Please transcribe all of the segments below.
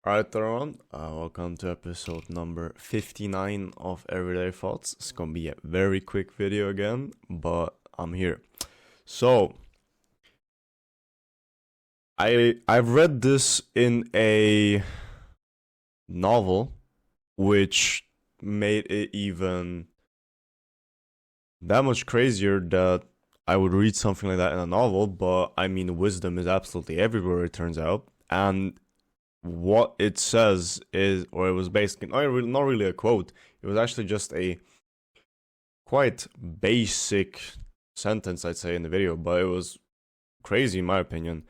Alright everyone, welcome to episode number 59 of Everyday Thoughts. It's gonna be a very quick video again, but I'm here. So, I've read this in a novel, which made it even that much crazier that I would read something like that in a novel, but I mean, wisdom is absolutely everywhere, it turns out. And what it says is, or it was basically not really a quote, it was actually just a quite basic sentence, I'd say, in the video, but it was crazy in my opinion.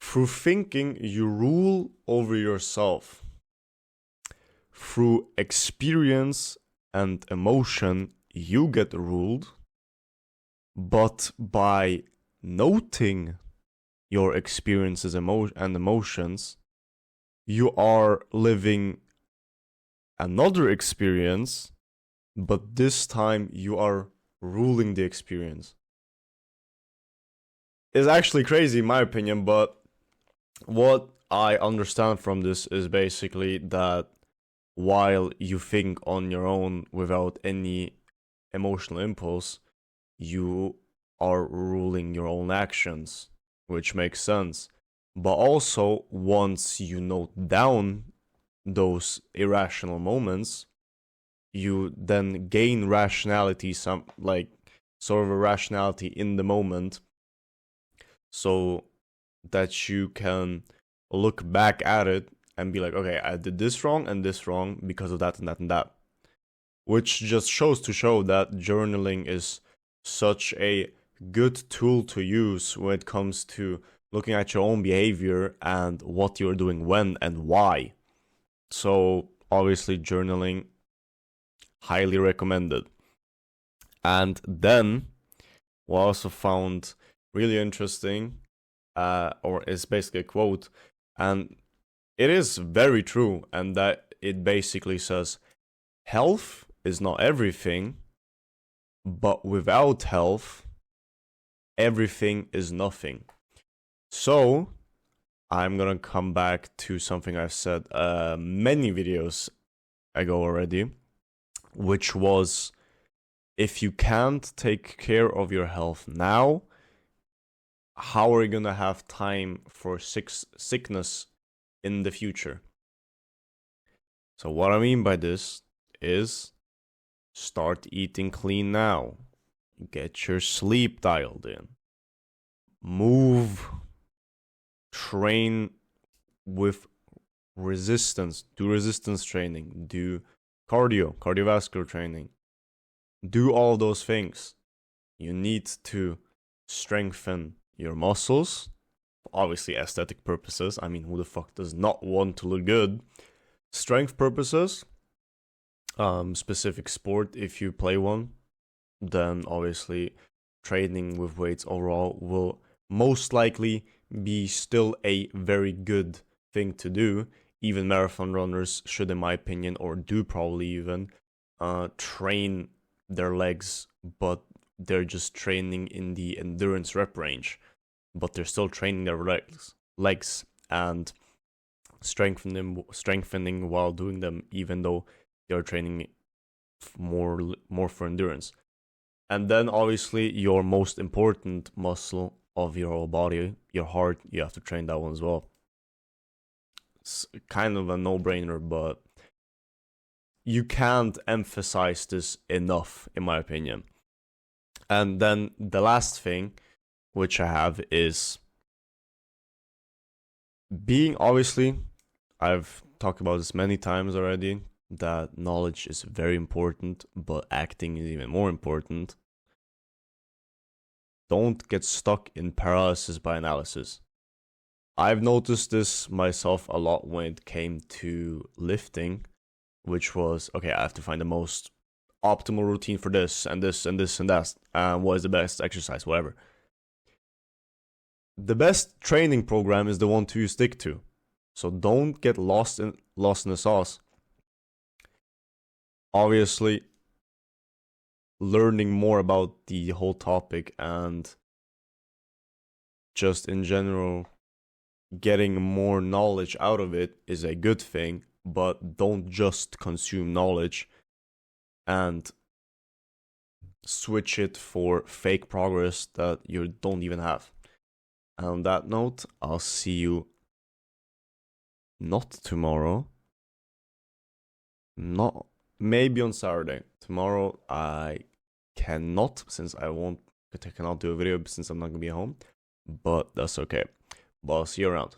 Through thinking, you rule over yourself. Through experience and emotion, you get ruled. But by noting your experiences and emotions, you are living another experience, but this time you are ruling the experience. It's actually crazy in my opinion, but what I understand from this is basically that while you think on your own without any emotional impulse, you are ruling your own actions, which makes sense. But also, once you note down those irrational moments, you then gain rationality, sort of a rationality in the moment, so that you can look back at it and be like, okay, I did this wrong and this wrong because of that and that and that. Which just shows that journaling is such a good tool to use when it comes to looking at your own behavior and what you're doing when and why. So obviously journaling, highly recommended. And then what I also found really interesting, or it's basically a quote, and it is very true, and that it basically says, health is not everything, but without health, everything is nothing. So, I'm gonna come back to something I've said many videos ago already, which was, if you can't take care of your health now, how are you gonna have time for sickness in the future? So what I mean by this is, start eating clean now. Get your sleep dialed in. Move. Train with resistance. Do resistance training. Do cardiovascular training. Do all those things. You need to strengthen your muscles. Obviously, aesthetic purposes. I mean, who the fuck does not want to look good? Strength purposes. Specific sport, if you play one, then obviously training with weights overall will most likely be still a very good thing to do. Even marathon runners should, in my opinion, or do probably even, train their legs, but they're just training in the endurance rep range, but they're still training their legs and strengthening while doing them, even though they're training more for endurance. And then obviously your most important muscle of your whole body, your heart, you have to train that one as well. It's kind of a no-brainer, but you can't emphasize this enough, in my opinion. And then the last thing which I have is being, obviously, I've talked about this many times already, that knowledge is very important, but acting is even more important. Don't get stuck in paralysis by analysis. I've noticed this myself a lot when it came to lifting, which was, okay, I have to find the most optimal routine for this and this and this and that, and what is the best exercise, whatever. The best training program is the one you stick to. So don't get lost in the sauce. Obviously, learning more about the whole topic and just in general getting more knowledge out of it is a good thing, but don't just consume knowledge and switch it for fake progress that you don't even have. And on that note, I'll see you not tomorrow. Not maybe on Saturday. Tomorrow I cannot, since I cannot do a video since I'm not gonna be home. But that's okay. But I'll see you around.